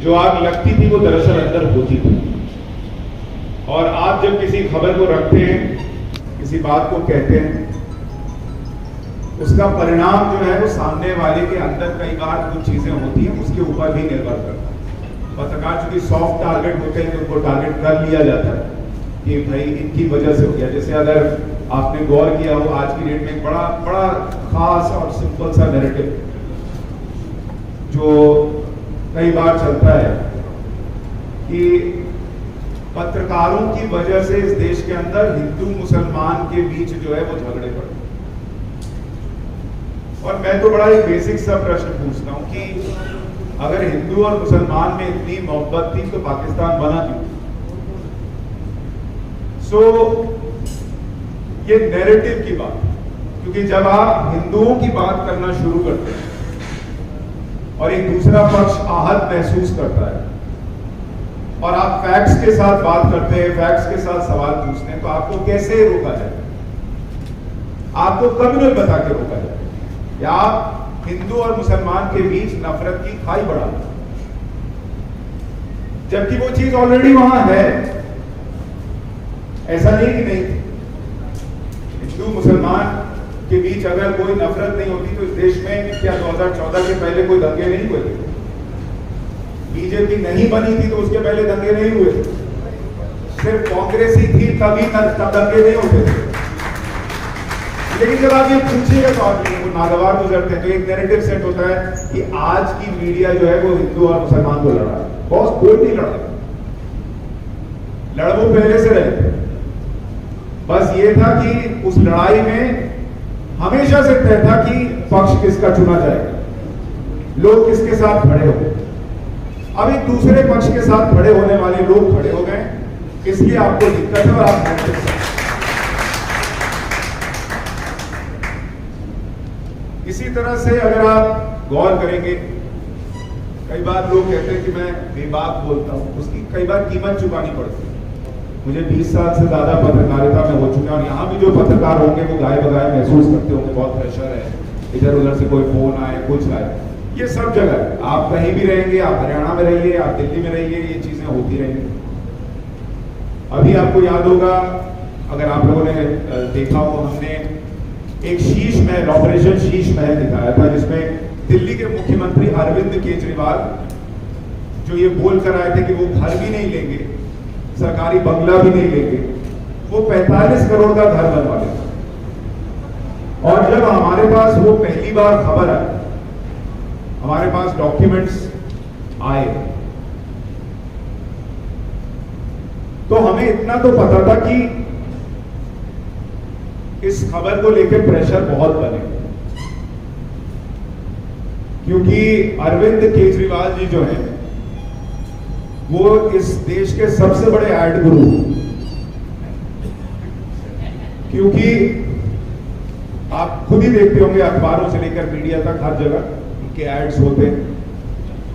जो आग लगती थी वो दरअसल अंदर होती थी। और आप जब किसी खबर को रखते हैं, किसी बात को कहते हैं, उसका परिणाम जो है वो सामने वाले के अंदर कई बार कुछ चीजें होती हैं, उसके ऊपर भी निर्भर करता है। पत्रकार चूंकि सॉफ्ट टारगेट होते हैं तो उनको टारगेट कर लिया जाता है कि भाई इनकी वजह से हो गया। जैसे अगर आपने गौर किया हो, आज की डेट में एक बड़ा खास और सिंपल सा नैरेटिव जो कई बार चलता है कि पत्रकारों की वजह से इस देश के अंदर हिंदू मुसलमान के बीच जो है वो झगड़े पड़े। और मैं तो बड़ा ही बेसिक सा प्रश्न पूछता हूं कि अगर हिंदू और मुसलमान में इतनी मोहब्बत थी तो पाकिस्तान बना क्यों? ये नैरेटिव की बात, क्योंकि जब आप हिंदुओं की बात करना शुरू करते हैं और एक दूसरा पक्ष आहत महसूस करता है और आप फैक्ट्स के साथ बात करते हैं, फैक्ट्स के साथ सवाल पूछते हैं, तो आपको कैसे रोका जाए? आपको कम्युनल बता के रोका जाए या आप हिंदू और मुसलमान के बीच नफरत की खाई बढ़ा दें, जबकि वो चीज ऑलरेडी वहां है। ऐसा नहीं कि नहीं, हिंदू मुसलमान के बीच अगर कोई नफरत नहीं होती तो इस देश में क्या 2014 के पहले कोई दंगे नहीं हुए थे? बीजेपी नहीं बनी थी तो उसके पहले दंगे नहीं हुए थे। सिर्फ कांग्रेस ही थी तभी तब दंगे नहीं होते थे। लेकिन जब आप ये पूछिएगा तो आप नागवार गुजरते हैं तो एक नैरेटिव सेट होता है कि आज की मीडिया जो है वो हिंदू और मुसलमान को लड़ा है। बहुत कोई नहीं लड़ा, लड़ वो पहले से रहे थे। बस ये था कि उस लड़ाई में हमेशा से तय था कि पक्ष किसका चुना जाएगा, लोग किसके साथ खड़े हो गए। अब एक दूसरे पक्ष के साथ खड़े होने वाले लोग खड़े हो गए, इसलिए आपको दिक्कत है और आप इसी तरह से अगर आप गौर करेंगे, कई बार लोग कहते हैं कि मैं बेबाक बोलता हूं, उसकी कई बार कीमत चुकानी पड़ती है। मुझे 20 साल से ज्यादा पत्रकारिता में हो चुका है और यहाँ भी जो पत्रकार होंगे वो गाए बगाए महसूस करते होंगे, बहुत प्रेशर है, इधर उधर से कोई फोन आए, कुछ आए, ये सब जगह है। आप कहीं भी रहेंगे, आप हरियाणा में रहिए, आप दिल्ली में रहिए, ये चीजें होती रहेंगी। अभी आपको याद होगा, अगर आप लोगों ने देखा हो, हमने एक शीश महल, ऑपरेशन शीश महल दिखाया था, जिसमें दिल्ली के मुख्यमंत्री अरविंद केजरीवाल जो ये बोल कर आए थे कि वो घर भी नहीं लेंगे, सरकारी बंगला भी नहीं लेंगे, वो 45 करोड़ का घर बनवा लेंगे। और जब हमारे पास वो पहली बार खबर आई, हमारे पास डॉक्यूमेंट्स आए, तो हमें इतना तो पता था कि इस खबर को लेकर प्रेशर बहुत बने, क्योंकि अरविंद केजरीवाल जी जो हैं वो इस देश के सबसे बड़े एड गुरु, क्योंकि आप खुद ही देखते होंगे अखबारों से लेकर मीडिया तक हर जगह उनके एड्स होते हैं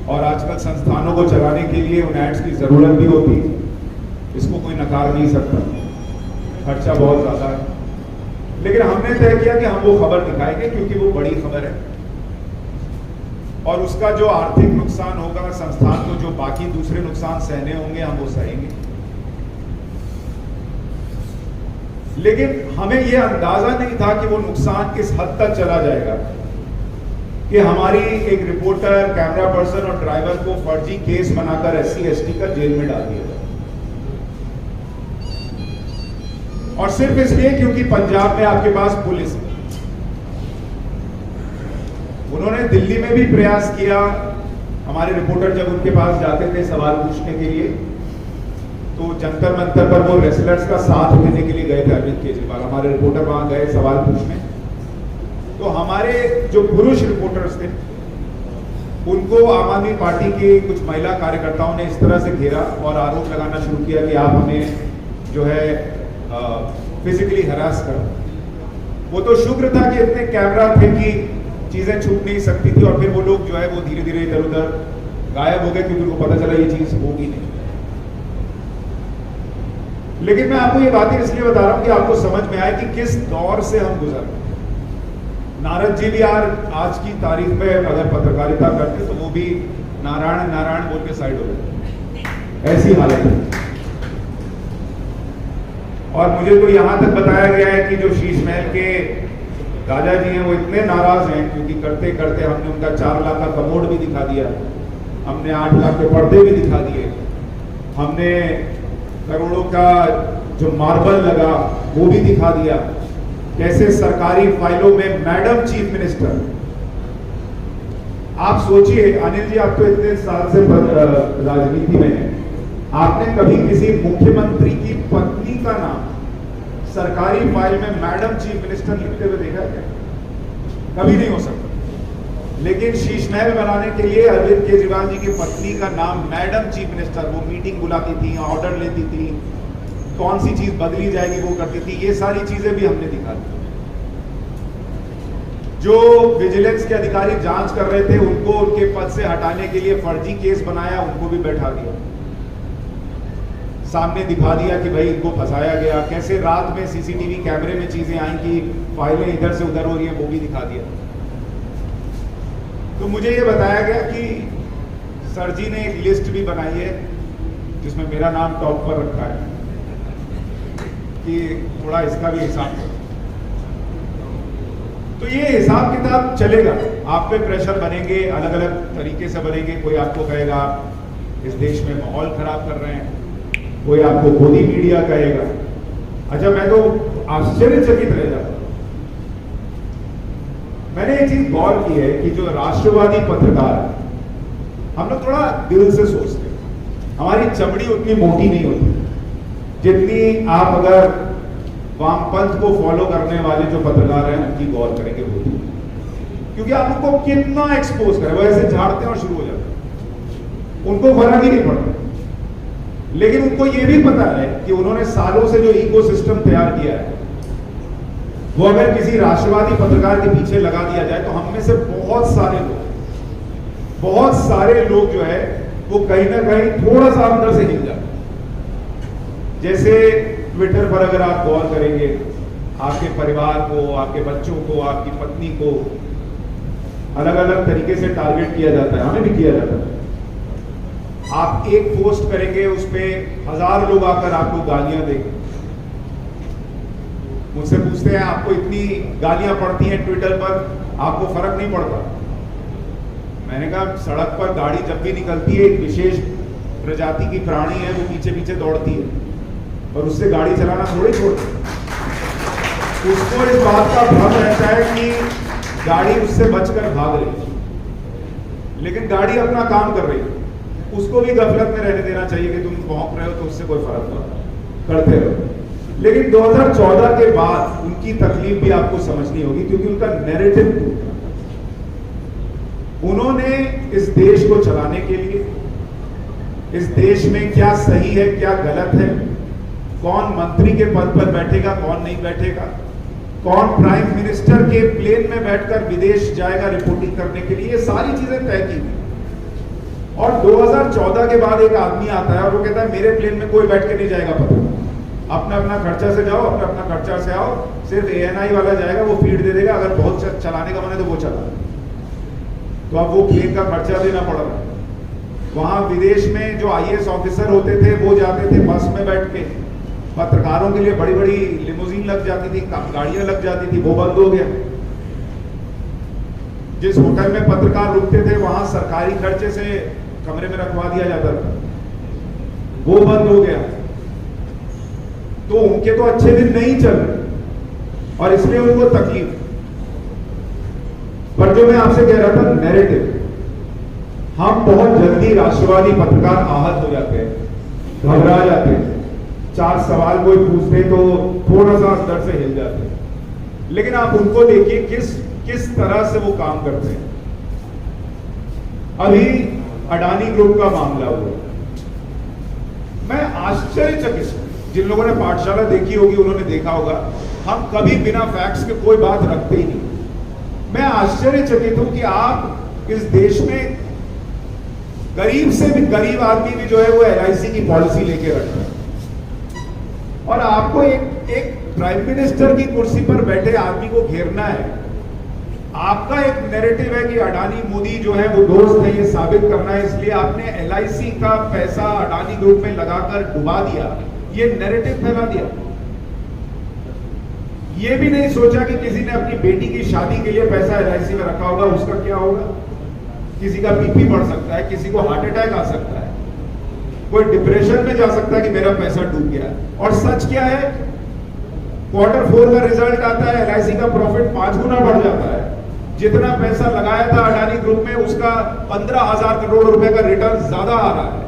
और आजकल संस्थानों को चलाने के लिए उन एड्स की जरूरत भी होती है, इसको कोई नकार नहीं सकता, खर्चा बहुत ज्यादा है। लेकिन हमने तय किया कि हम वो खबर दिखाएंगे क्योंकि वो बड़ी खबर है और उसका जो आर्थिक नुकसान होगा, संस्थान को जो बाकी दूसरे नुकसान सहने होंगे, हम वो सहेंगे। लेकिन हमें यह अंदाजा नहीं था कि वो नुकसान किस हद तक चला जाएगा कि हमारी एक रिपोर्टर, कैमरा पर्सन और ड्राइवर को फर्जी केस बनाकर SC/ST का जेल में डाल दिया जाए, और सिर्फ इसलिए क्योंकि पंजाब में आपके पास पुलिस है। उन्होंने दिल्ली में भी प्रयास किया, हमारे रिपोर्टर जब उनके पास जाते थे सवाल पूछने के लिए, तो जंतर मंतर पर वो रेसलर्स का साथ देने के लिए गए थे अरविंद केजरीवाल, हमारे रिपोर्टर वहां गए सवाल पूछने, तो हमारे जो पुरुष रिपोर्टर्स थे उनको आम आदमी पार्टी की कुछ महिला कार्यकर्ताओं ने इस तरह से घेरा और आरोप लगाना शुरू किया कि आप हमें जो है फिजिकली हरास कर। वो तो शुक्र था कि इतने कैमरा थे कि चीजें छुप नहीं सकती थी और फिर वो लोग जो है वो धीरे धीरे इधर उधर गायब हो गए क्योंकि उनको पता चला ये चीज होगी नहीं। लेकिन मैं आपको ये बातें इसलिए बता रहा हूं कि आपको समझ में आए कि किस दौर से हम गुजर रहे हैं। नारद जी भी आज की तारीख में अगर पत्रकारिता करते तो वो भी नारायण नारायण बोल के साइड हो गए, ऐसी हालत है। और मुझे तो यहां तक बताया गया है कि जो शीश महल के राजा जी हैं वो इतने नाराज हैं क्योंकि करते करते हमने उनका 4 लाख का कमोड भी दिखा दिया, हमने 8 लाख के पर्दे भी दिखा दिए, हमने करोड़ों का जो मार्बल लगा वो भी दिखा दिया। कैसे सरकारी फाइलों में मैडम चीफ मिनिस्टर, आप सोचिए अनिल जी, आप तो इतने साल से राजनीति में हैं, आपने कभी किसी मुख्यमंत्री की पत्नी का नाम सरकारी फाइल में मैडम चीफ मिनिस्टर लिखते हुए देखा क्या? कभी नहीं हो सकता। लेकिन शीश महल बनाने के लिए अरविंद केजरीवाल जी की पत्नी का नाम मैडम चीफ मिनिस्टर, वो मीटिंग बुलाती थी, ऑर्डर लेती थी, कौन सी चीज बदली जाएगी वो करती थी, ये सारी चीजें भी हमने दिखा दी। जो विजिलेंस के अधिकारी जांच कर रहे थे उनको उनके पद से हटाने के लिए फर्जी केस बनाया, उनको भी बैठा दिया, सामने दिखा दिया कि भाई इनको फंसाया गया। कैसे रात में सीसीटीवी कैमरे में चीजें आई कि फाइलें इधर से उधर हो रही है, वो भी दिखा दिया। तो मुझे ये बताया गया कि सर जी ने एक लिस्ट भी बनाई है जिसमें मेरा नाम टॉप पर रखा है कि थोड़ा इसका भी हिसाब करो। तो ये हिसाब किताब चलेगा, आप पे प्रेशर बनेंगे, अलग अलग तरीके से बनेंगे। कोई आपको कहेगा इस देश में माहौल खराब कर रहे हैं, कोई आपको गोदी मीडिया कहेगा। अच्छा, मैं तो आश्चर्यचकित रह जाता हूं। मैंने एक चीज गौर की है कि जो राष्ट्रवादी पत्रकार है, हम लोग थोड़ा दिल से सोचते हैं, हमारी चमड़ी उतनी मोटी नहीं होती जितनी आप अगर वामपंथ को फॉलो करने वाले जो पत्रकार हैं उनकी गौर करेंगे होती है। क्योंकि आप उनको कितना एक्सपोज करें, वो ऐसे झाड़ते हैं और शुरू हो जाते हैं, उनको फर्क ही नहीं पड़ता। लेकिन उनको ये भी पता है कि उन्होंने सालों से जो इकोसिस्टम तैयार किया है वो अगर किसी राष्ट्रवादी पत्रकार के पीछे लगा दिया जाए तो हम में से बहुत सारे लोग जो है वो कहीं ना कहीं थोड़ा सा अंदर से हिल जाते हैं। जैसे ट्विटर पर अगर आप गौर करेंगे, आपके परिवार को, आपके बच्चों को, आपकी पत्नी को अलग अलग तरीके से टारगेट किया जाता है, हमें भी किया जाता है। आप एक पोस्ट करेंगे, उस पे 1000 लोग आकर आपको गालियां देंगे। मुझसे पूछते हैं आपको इतनी गालियां पड़ती हैं ट्विटर पर, आपको फर्क नहीं पड़ता? मैंने कहा सड़क पर गाड़ी जब भी निकलती है, एक विशेष प्रजाति की प्राणी है, वो पीछे पीछे दौड़ती है और उससे गाड़ी चलाना थोड़ी छोड़ती है। उसको इस बात का भ्रम रहता है कि गाड़ी उससे बचकर भाग रही, लेकिन गाड़ी अपना काम कर रही है। उसको भी गफलत में रहने देना चाहिए कि तुम भौंक रहे हो तो उससे कोई फर्क नहीं, करते रहो। लेकिन 2014 के बाद उनकी तकलीफ भी आपको समझनी होगी, क्योंकि उनका नैरेटिव टूटा। उन्होंने इस देश को चलाने के लिए, इस देश में क्या सही है क्या गलत है, कौन मंत्री के पद पर बैठेगा कौन नहीं बैठेगा, कौन प्राइम मिनिस्टर के प्लेन में बैठकर विदेश जाएगा रिपोर्टिंग करने के लिए, ये सारी चीजें तय की गई। और 2014 के बाद एक आदमी आता है और वो कहता है मेरे प्लेन में कोई बैठ के नहीं जाएगा पत्रकार, अपना अपना खर्चा से जाओ, अपना अपना खर्चा से आओ, सिर्फ ANI वाला जाएगा, वो फीड दे देगा, अगर बहुत चलाने का मन है तो वो चला। तो अब वो प्लेन का खर्चा देना पड़ रहा है। वहां विदेश में जो IAS ऑफिसर होते थे वो जाते थे बस में बैठ के, पत्रकारों के लिए बड़ी बड़ी लिमोजीन लग जाती थी, गाड़ियां लग जाती थी, वो बंद हो गया। जिस होटल में पत्रकार रुकते थे वहां सरकारी खर्चे से कमरे में रखवा दिया जाता था, वो बंद हो गया। तो उनके तो अच्छे दिन नहीं चल रहे और इसलिए उनको तकलीफ। पर जो मैं आपसे कह रहा था नैरेटिव, हम बहुत जल्दी राष्ट्रवादी पत्रकार आहत हो जाते हैं, घबरा जाते हैं, 4 सवाल कोई पूछते तो थोड़ा सा अंदर से हिल जाते हैं। लेकिन आप उनको देखिए किस तरह से वो काम करते हैं। अभी अडानी ग्रुप का मामला हुआ, मैं आश्चर्यचकित हूं। जिन लोगों ने पाठशाला देखी होगी उन्होंने देखा होगा, हम कभी बिना फैक्ट्स के कोई बात रखते ही नहीं। मैं आश्चर्यचकित हूं कि आप इस देश में गरीब से भी गरीब आदमी भी जो है वो LIC की पॉलिसी लेके रख रहा है, और आपको एक प्राइम मिनिस्टर की कुर्सी पर बैठे आदमी को घेरना है आपका एक नैरेटिव है कि अडानी मोदी जो है वो दोस्त है, ये साबित करना है, इसलिए आपने LIC का पैसा अडानी ग्रुप में लगाकर डुबा दिया, ये नैरेटिव फैला दिया। ये भी नहीं सोचा कि किसी ने अपनी बेटी की शादी के लिए पैसा LIC में रखा होगा, उसका क्या होगा। किसी का BP बढ़ सकता है, किसी को हार्ट अटैक आ सकता है, कोई डिप्रेशन में जा सकता है कि मेरा पैसा डूब गया। और सच क्या है, Q4 का रिजल्ट आता है, LIC का प्रॉफिट 5 गुना बढ़ जाता है। जितना पैसा लगाया था अडानी ग्रुप में उसका 15,000 करोड़ रुपए का रिटर्न ज्यादा आ रहा है।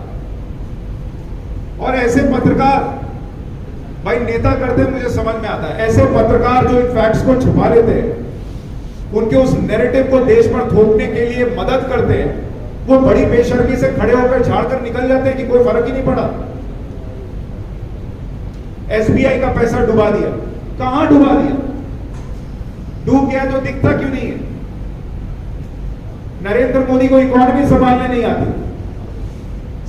और ऐसे पत्रकार, भाई नेता करते मुझे समझ में आता है, ऐसे पत्रकार जो इन फैक्ट्स को छुपा लेते हैं, उनके उस नैरेटिव को देश पर थोपने के लिए मदद करते हैं, वो बड़ी बेशर्मी से खड़े होकर झाड़कर निकल जाते हैं कि कोई फर्क ही नहीं पड़ा। SBI का पैसा डुबा दिया, कहां डुबा दिया? डूब गया तो दिखता क्यों नहीं है? नरेंद्र मोदी को इकोनॉमी संभालने नहीं आती।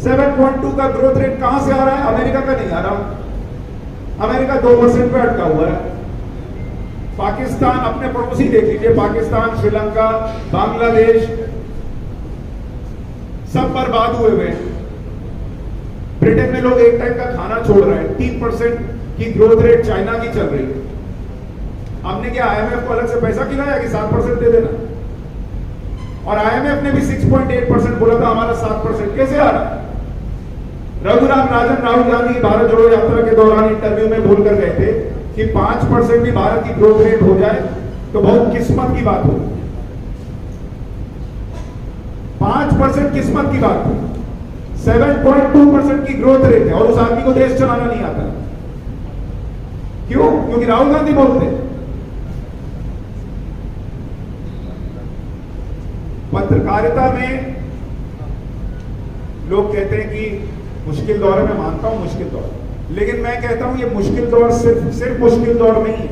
7.2 का ग्रोथ रेट कहां से आ रहा है? अमेरिका का नहीं आ रहा। अमेरिका 2% पे अटका हुआ है। पाकिस्तान, अपने पड़ोसी देख लीजिए, पाकिस्तान, श्रीलंका, बांग्लादेश, सब बर्बाद हुए हुए। ब्रिटेन में लोग एक टाइम का खाना छोड़ रहे हैं। 3% की ग्रोथ रेट चाइना की चल रही है। हमने क्या IMF को अलग से पैसा खिलाया कि 7% दे देना? और IMF ने भी 6.8% बोला था, हमारा 7%। कैसे आ रहा? रघुराम राजन राहुल गांधी की भारत जोड़ो यात्रा के दौरान इंटरव्यू में बोलकर गए थे कि 5% भी भारत की ग्रोथ रेट हो जाए तो बहुत किस्मत की बात हो। 5% किस्मत की बात हो। 7.2% की ग्रोथ रेट है और उस आदमी को देश चलाना नहीं आता। क्यों? क्योंकि राहुल गांधी बोलते हैं। पत्रकारिता में लोग कहते हैं कि मुश्किल दौर है, मैं मानता हूं मुश्किल दौर, लेकिन मैं कहता हूं ये मुश्किल दौर सिर्फ मुश्किल दौर नहीं है।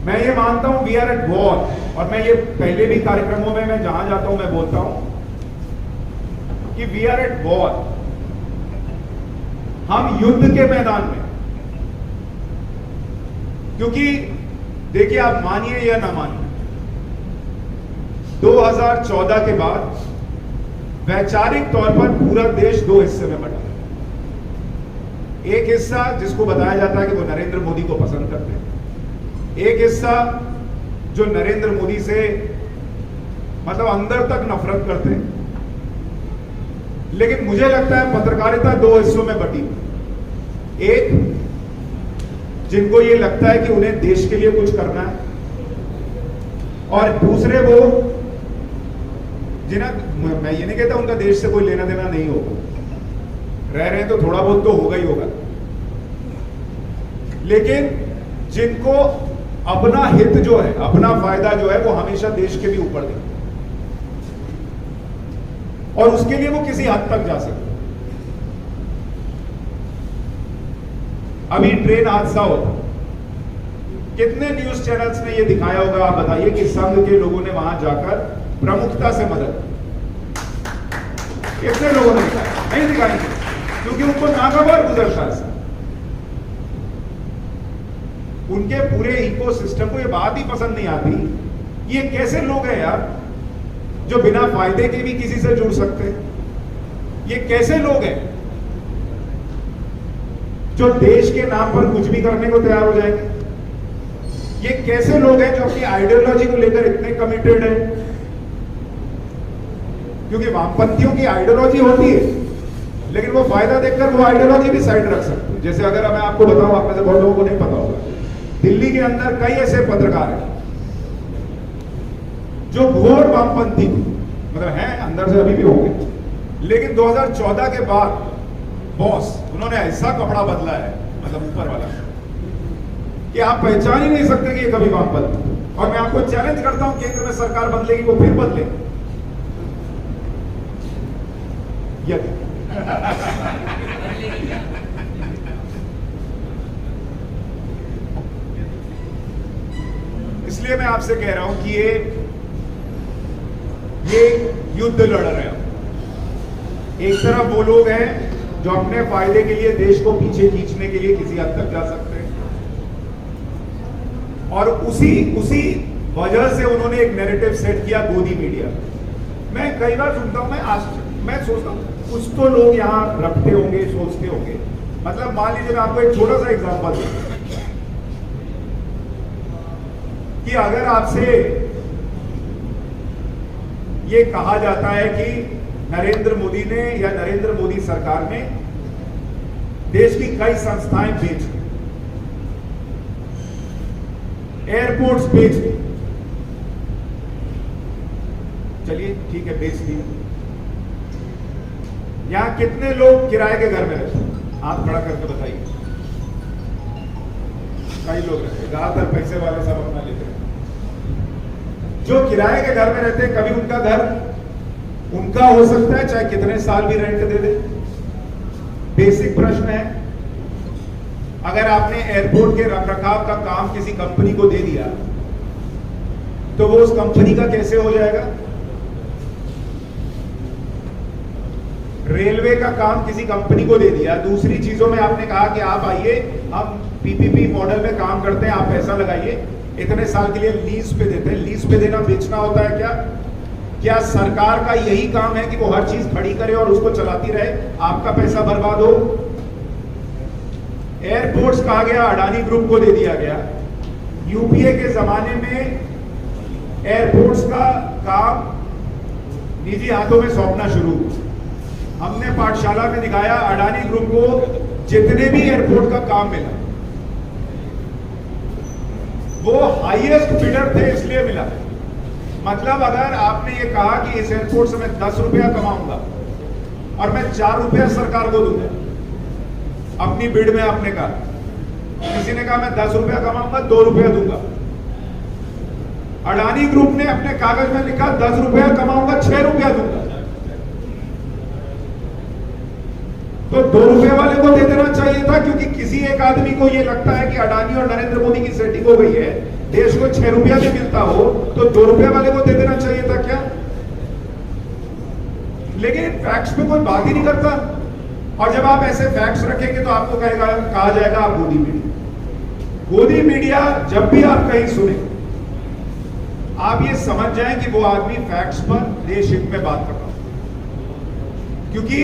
मैं ये मानता हूं वी आर एट वॉर, और मैं ये पहले भी कार्यक्रमों में मैं जहां जाता हूं मैं बोलता हूं कि वी आर एट वॉर। हम युद्ध के मैदान में, क्योंकि देखिए आप मानिए या ना मानिए, 2014 के बाद वैचारिक तौर पर पूरा देश दो हिस्से में बटा। एक हिस्सा जिसको बताया जाता है कि वो नरेंद्र मोदी को पसंद करते हैं, एक हिस्सा जो नरेंद्र मोदी से मतलब अंदर तक नफरत करते हैं। लेकिन मुझे लगता है पत्रकारिता दो हिस्सों में बटी। एक, जिनको ये लगता है कि उन्हें देश के लिए कुछ करना है, और दूसरे वो जिन्हें, मैं ये नहीं कहता उनका देश से कोई लेना देना नहीं होगा, रह रहे हैं तो थोड़ा बहुत तो होगा ही होगा, लेकिन जिनको अपना हित जो है, अपना फायदा जो है वो हमेशा देश के भी ऊपर देखते हैं, और उसके लिए वो किसी हद तक जा सकते। अभी ट्रेन हादसा होता, कितने न्यूज चैनल्स ने ये दिखाया होगा, आप बताइए, कि संघ के लोगों ने वहां जाकर प्रमुखता से मदद, कितने लोगों ने दिखाया? नहीं दिखाएंगे, क्योंकि उनको नागवार गुजरता है। उनके पूरे इकोसिस्टम को ये बात ही पसंद नहीं आती। ये कैसे लोग हैं यार जो बिना फायदे के भी किसी से जुड़ सकते हैं? ये कैसे लोग हैं जो देश के नाम पर कुछ भी करने को तैयार हो जाएंगे? ये कैसे लोग हैं जो अपनी आइडियोलॉजी को लेकर इतने कमिटेड हैं? क्योंकि वामपंथियों की आइडियोलॉजी होती है, लेकिन वो फायदा देखकर वो आइडियोलॉजी भी साइड रख सकते हैं। जैसे अगर मैं आपको बताऊं, आप में से बहुत लोगों को नहीं पता होगा, दिल्ली के अंदर कई ऐसे पत्रकार हैं जो घोर वामपंथी मतलब हैं, अंदर से अभी भी होंगे, लेकिन 2014 के बाद बॉस उन्होंने ऐसा कपड़ा बदला है, मतलब ऊपर वाला, कि आप पहचान ही नहीं सकते कि ये कभी वामपंथी। और मैं आपको चैलेंज करता हूं, केंद्र में सरकार बदलेगी, वो फिर बदले। इसलिए मैं आपसे कह रहा हूं कि ये युद्ध लड़ रहे हैं। एक तरफ वो लोग हैं जो अपने फायदे के लिए देश को पीछे खींचने के लिए किसी हद तक जा सकते हैं, और उसी वजह से उन्होंने एक नैरेटिव सेट किया गोदी मीडिया। मैं कई बार सुनता हूं, मैं सोचता हूं कुछ तो लोग यहां रखते होंगे, सोचते होंगे। मतलब मान लीजिए मैं आपको एक छोटा सा एग्जांपल दूं कि अगर आपसे ये कहा जाता है कि नरेंद्र मोदी ने या नरेंद्र मोदी सरकार ने देश की कई संस्थाएं बेच दी, एयरपोर्ट्स बेच दी, चलिए ठीक है बेच दी, यहां कितने लोग किराए के घर में रहते हैं? हाथ खड़ा करके बताइए। कई लोग रहते हैं, ज्यादातर पैसे वाले सब अपना लेते हैं। जो किराए के घर में रहते हैं, कभी उनका घर उनका हो सकता है चाहे कितने साल भी रेंट दे दे? बेसिक प्रश्न है। अगर आपने एयरपोर्ट के रखरखाव का काम किसी कंपनी को दे दिया तो वो उस कंपनी का कैसे हो जाएगा? रेलवे का काम किसी कंपनी को दे दिया, दूसरी चीजों में आपने कहा कि आप आइए, हम पीपीपी मॉडल में काम करते हैं, आप पैसा लगाइए, इतने साल के लिए लीज पे देते हैं। लीज पे देना बेचना होता है क्या? क्या सरकार का यही काम है कि वो हर चीज खड़ी करे और उसको चलाती रहे, आपका पैसा बर्बाद हो? एयरपोर्ट्स कहा गया अडानी ग्रुप को दे दिया गया। यूपीए के जमाने में एयरपोर्ट्स का काम निजी हाथों में सौंपना शुरू। हमने पाठशाला में दिखाया अडानी ग्रुप को जितने भी एयरपोर्ट का काम मिला वो हाईएस्ट बिडर थे इसलिए मिला। मतलब अगर आपने ये कहा कि इस एयरपोर्ट से मैं 10 रुपया कमाऊंगा और मैं 4 रुपया सरकार को दूंगा, अपनी बिड में आपने कहा, किसी ने कहा मैं 10 रुपया कमाऊंगा 2 रुपया दूंगा, अडानी ग्रुप ने अपने कागज में लिखा 10 रुपया कमाऊंगा 6 रुपया दूंगा। तो 2 रुपए वाले को दे देना चाहिए था, क्योंकि किसी एक आदमी को यह लगता है कि अडानी और नरेंद्र मोदी की सेटिंग हो गई है, देश को 6 रुपया भी मिलता हो तो 2 रुपए वाले को दे देना चाहिए था क्या? लेकिन फैक्ट्स पे कोई बात ही नहीं करता। और जब आप ऐसे फैक्ट्स रखेंगे तो आपको कहा जाएगा आप गोदी मीडिया। गोदी मीडिया जब भी आप कहीं सुने, आप ये समझ जाएं कि वो आदमी फैक्ट्स पर देश हित में बात कर रहा है। क्योंकि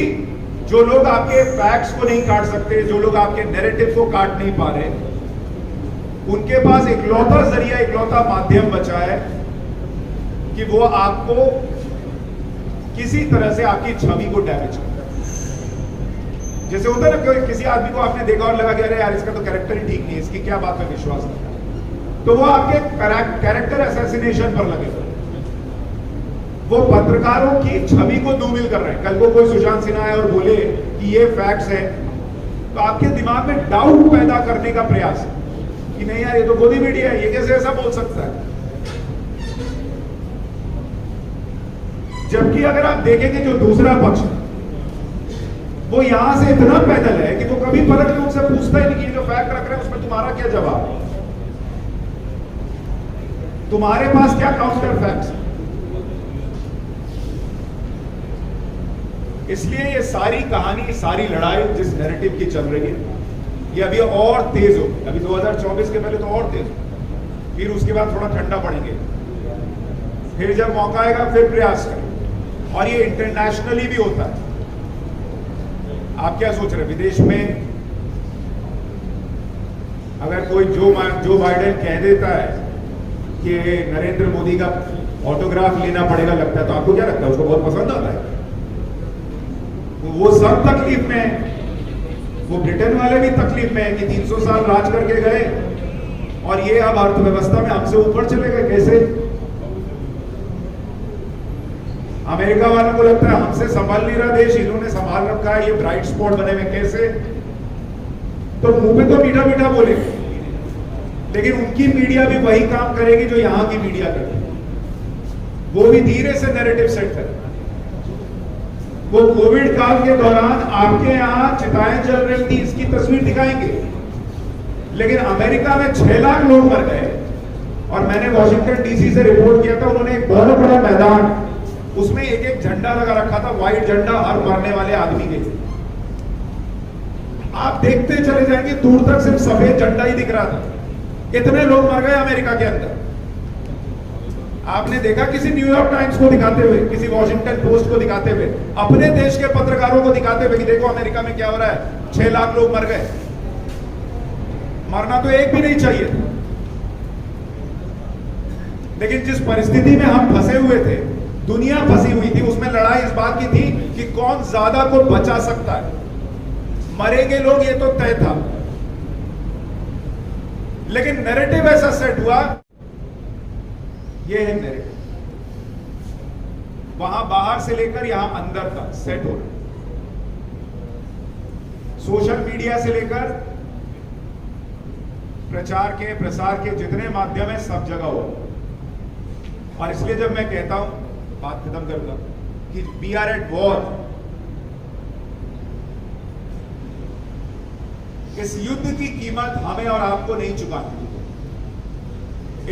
जो लोग आपके फैक्ट्स को नहीं काट सकते, जो लोग आपके नैरेटिव को काट नहीं पा रहे, उनके पास इकलौता जरिया, इकलौता माध्यम बचा है कि वो आपको किसी तरह से आपकी छवि को डैमेज कर। जैसे होता है ना, किसी आदमी को आपने देखा और लगा कि अरे यार इसका तो कैरेक्टर ही ठीक नहीं है, इसकी क्या बात में विश्वास करता है, तो वो आपके कैरेक्टर असैसिनेशन पर लगे हुए, वो पत्रकारों की छवि को धूमिल कर रहे हैं। कल को कोई सुशांत सिन्हा है और बोले कि ये फैक्ट्स है, तो आपके दिमाग में डाउट पैदा करने का प्रयास है कि नहीं यार ये तो गोदी मीडिया है, ये कैसे ऐसा बोल सकता है। जबकि अगर आप देखेंगे जो दूसरा पक्ष है वो यहां से इतना पैदल है कि वो कभी पलट के उनसे पूछता ही नहीं कि जो फैक्ट रख रहे हैं उसमें तुम्हारा क्या जवाब है, तुम्हारे पास क्या काउंटर फैक्ट्स है। इसलिए ये सारी कहानी, सारी लड़ाई जिस नैरेटिव की चल रही है, ये अभी और तेज हो। अभी 2024 के पहले तो और तेज हो, फिर उसके बाद थोड़ा ठंडा पड़ेंगे, फिर जब मौका आएगा फिर प्रयास करें। और ये इंटरनेशनली भी होता है। आप क्या सोच रहे हैं, विदेश में अगर कोई जो बाइडेन कह देता है कि नरेंद्र मोदी का ऑटोग्राफ लेना पड़ेगा, लगता है, तो आपको क्या लगता है उसको बहुत पसंद आता है? वो सब तकलीफ में है, वो ब्रिटेन वाले भी तकलीफ में है कि 300 साल राज करके गए और ये अब अर्थव्यवस्था में हमसे ऊपर चले गए। कैसे? अमेरिका वालों को लगता है हमसे संभाल नहीं रहा देश, इन्होंने संभाल रखा है, ये ब्राइट स्पॉट बने हुए। कैसे? तो मुंह पे तो मीठा मीठा बोले, लेकिन उनकी मीडिया भी वही काम करेगी जो यहां की मीडिया करेगी। वो भी धीरे से नैरेटिव सेट करेगी। वो कोविड काल के दौरान आपके यहां चिताएं जल रही थी, इसकी तस्वीर दिखाएंगे, लेकिन अमेरिका में 6 लाख लोग मर गए। और मैंने वॉशिंगटन डीसी से रिपोर्ट किया था, उन्होंने एक बहुत बड़ा मैदान, उसमें एक एक झंडा लगा रखा था, व्हाइट झंडा हर मरने वाले आदमी के। आप देखते चले जाएंगे, दूर तक सिर्फ सफेद झंडा ही दिख रहा था। इतने लोग मर गए अमेरिका के अंदर। आपने देखा किसी न्यूयॉर्क टाइम्स को दिखाते हुए, किसी वॉशिंगटन पोस्ट को दिखाते हुए, अपने देश के पत्रकारों को दिखाते हुए कि देखो अमेरिका में क्या हो रहा है, 6 लाख लोग मर गए। मरना तो एक भी नहीं चाहिए था, लेकिन जिस परिस्थिति में हम फंसे हुए थे, दुनिया फंसी हुई थी, उसमें लड़ाई इस बात की थी कि कौन ज्यादा को बचा सकता है। मरेंगे लोग ये तो तय था, लेकिन नैरेटिव ऐसा सेट हुआ, ये है नैरेटिव, वहां बाहर से लेकर यहां अंदर तक सेट हो रहा है। सोशल मीडिया से लेकर प्रचार के प्रसार के जितने माध्यम है सब जगह हो। और इसलिए जब मैं कहता हूं, बात खत्म करूंगा, कि वी आर एट वॉर, इस युद्ध की कीमत हमें और आपको नहीं चुकानी।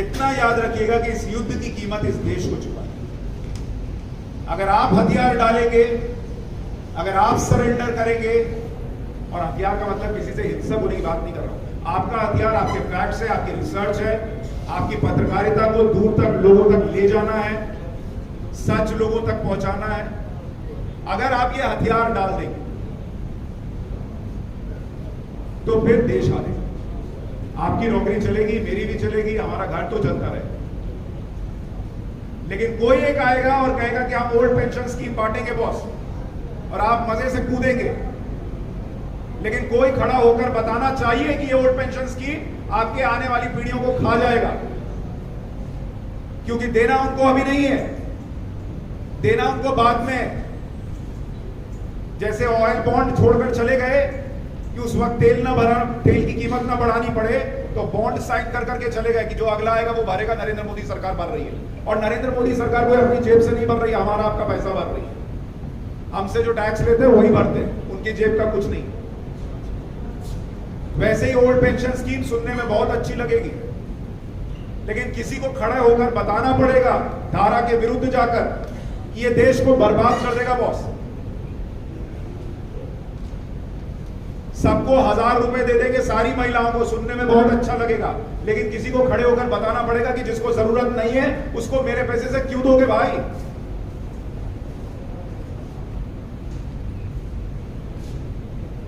इतना याद रखिएगा कि इस युद्ध की कीमत इस देश को चुकानी। अगर आप हथियार डालेंगे, अगर आप सरेंडर करेंगे, और हथियार का मतलब किसी से हिंसक होने की बात नहीं कर रहा हूं, आपका हथियार आपके फैक्ट्स है, आपकी रिसर्च है, आपकी पत्रकारिता को दूर तक लोगों तक ले जाना है, सच लोगों तक पहुंचाना है। अगर आप ये हथियार डाल देंगे तो फिर देश हारेगा। आपकी नौकरी चलेगी, मेरी भी चलेगी, हमारा घर तो चलता रहे। लेकिन कोई एक आएगा और कहेगा कि हम ओल्ड पेंशन स्कीम बांटेंगे बॉस, और आप मजे से कूदेंगे। लेकिन कोई खड़ा होकर बताना चाहिए कि ये ओल्ड पेंशन स्कीम आपके आने वाली पीढ़ियों को खा जाएगा, क्योंकि देना उनको अभी नहीं है, देना उनको बाद में। जैसे ऑयल बॉन्ड छोड़कर चले गए कि उस वक्त तेल की कीमत ना बढ़ानी पड़े, तो बॉन्ड साइन कर करके चले गए कि जो अगला आएगा वो भरेगा, नरेंद्र मोदी सरकार भर रही है। और नरेंद्र मोदी सरकार वो अपनी जेब से नहीं भर रही है, हमारा आपका पैसा भर रही है। हमसे जो टैक्स लेते हैं वही भरते हैं, उनकी जेब का कुछ नहीं। वैसे ही ओल्ड पेंशन स्कीम सुनने में बहुत अच्छी लगेगी, लेकिन किसी को खड़े होकर बताना पड़ेगा धारा के विरुद्ध जाकर कि ये देश को बर्बाद कर देगा बॉस। सबको 1000 रुपए दे देंगे सारी महिलाओं को, सुनने में बहुत अच्छा लगेगा, लेकिन किसी को खड़े होकर बताना पड़ेगा कि जिसको जरूरत नहीं है उसको मेरे पैसे से क्यों दोगे भाई।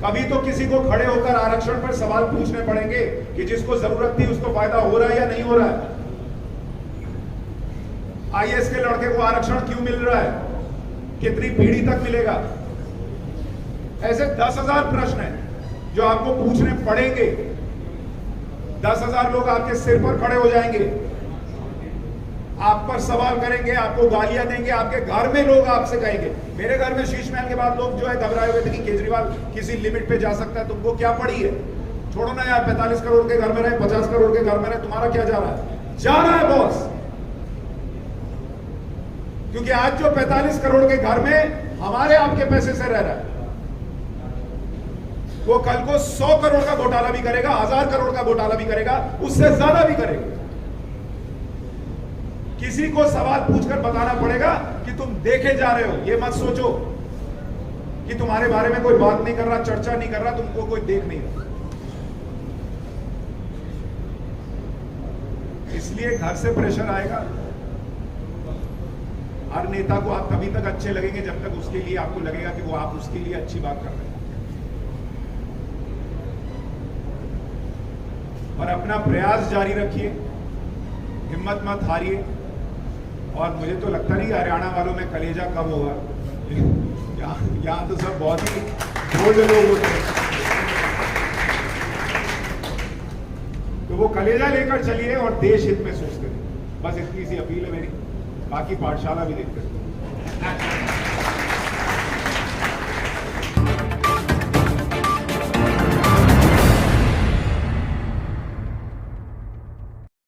कभी तो किसी को खड़े होकर आरक्षण पर सवाल पूछने पड़ेंगे कि जिसको जरूरत थी उसको फायदा हो रहा है या नहीं हो रहा है। आईएएस के लड़के को आरक्षण क्यों मिल रहा है, कितनी पीढ़ी तक मिलेगा। ऐसे 10,000 प्रश्न हैं जो आपको पूछने पड़ेंगे। 10,000 लोग आपके सिर पर खड़े हो जाएंगे, आप पर सवाल करेंगे, आपको गालियां देंगे, आपके घर में लोग आपसे कहेंगे। मेरे घर में शीश महल के बाद लोग जो है घबराए हुए थे कि केजरीवाल किसी लिमिट पे जा सकता है, तुमको क्या पड़ी है, छोड़ो ना यार, 45 करोड़ के घर में रहे, 50 करोड़ के घर में रहे, तुम्हारा क्या जा रहा है। जा रहा है बॉस, क्योंकि आज जो 45 करोड़ के घर में हमारे आपके पैसे से रह रहा है, वो कल को 100 करोड़ का घोटाला भी करेगा, 1000 करोड़ का घोटाला भी करेगा, उससे ज्यादा भी करेगा। किसी को सवाल पूछकर बताना पड़ेगा कि तुम देखे जा रहे हो। ये मत सोचो कि तुम्हारे बारे में कोई बात नहीं कर रहा, चर्चा नहीं कर रहा, तुमको कोई देख नहीं रहा। इसलिए घर से प्रेशर आएगा। हर नेता को आप तभी तक अच्छे लगेंगे जब तक उसके लिए आपको लगेगा कि वो आप उसके लिए अच्छी बात कर रहे हैं। और अपना प्रयास जारी रखिए, हिम्मत मत हारिए। और मुझे तो लगता नहीं हरियाणा वालों में कलेजा कम होगा, यहाँ तो सब बहुत ही बोल्ड लोग होते हैं, तो वो कलेजा लेकर चलिए और देश हित में सोचते हैं। बस इतनी सी अपील है मेरी, बाकी पाठशाला भी देखते हैं।